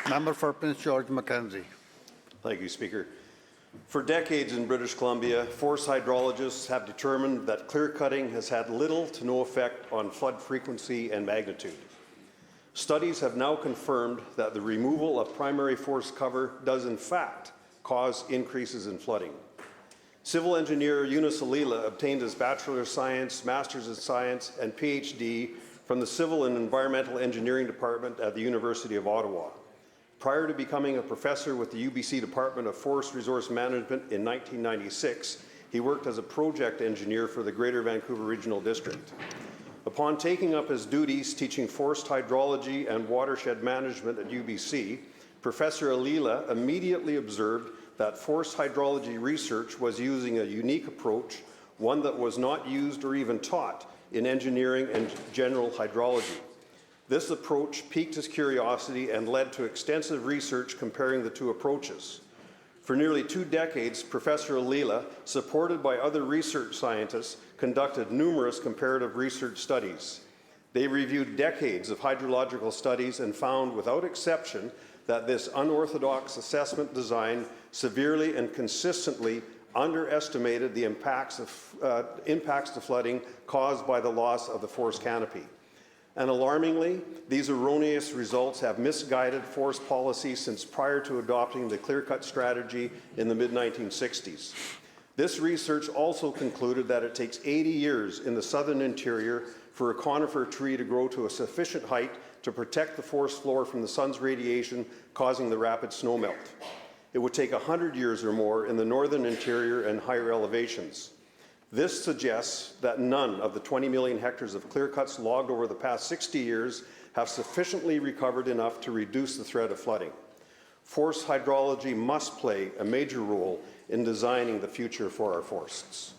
Member for Prince George Mackenzie. Thank you, Speaker. For decades in British Columbia, forest hydrologists have determined that clear cutting has had little to no effect on flood frequency and magnitude. Studies have now confirmed that the removal of primary forest cover does in fact cause increases in flooding. Civil engineer Yunus Alila obtained his Bachelor of Science, Master's of Science, and PhD from the Civil and Environmental Engineering Department at the University of Ottawa. Prior to becoming a professor with the UBC Department of Forest Resource Management in 1996, he worked as a project engineer for the Greater Vancouver Regional District. Upon taking up his duties teaching forest hydrology and watershed management at UBC, Professor Alila immediately observed that forest hydrology research was using a unique approach, one that was not used or even taught in engineering and general hydrology. This approach piqued his curiosity and led to extensive research comparing the two approaches. For nearly 2 decades, Professor Alila, supported by other research scientists, conducted numerous comparative research studies. They reviewed decades of hydrological studies and found, without exception, that this unorthodox assessment design severely and consistently underestimated the impacts to flooding caused by the loss of the forest canopy. And alarmingly, these erroneous results have misguided forest policy since prior to adopting the clear-cut strategy in the mid-1960s. This research also concluded that it takes 80 years in the southern interior for a conifer tree to grow to a sufficient height to protect the forest floor from the sun's radiation causing the rapid snowmelt. It would take 100 years or more in the northern interior and higher elevations. This suggests that none of the 20 million hectares of clear cuts logged over the past 60 years have sufficiently recovered enough to reduce the threat of flooding. Forest hydrology must play a major role in designing the future for our forests.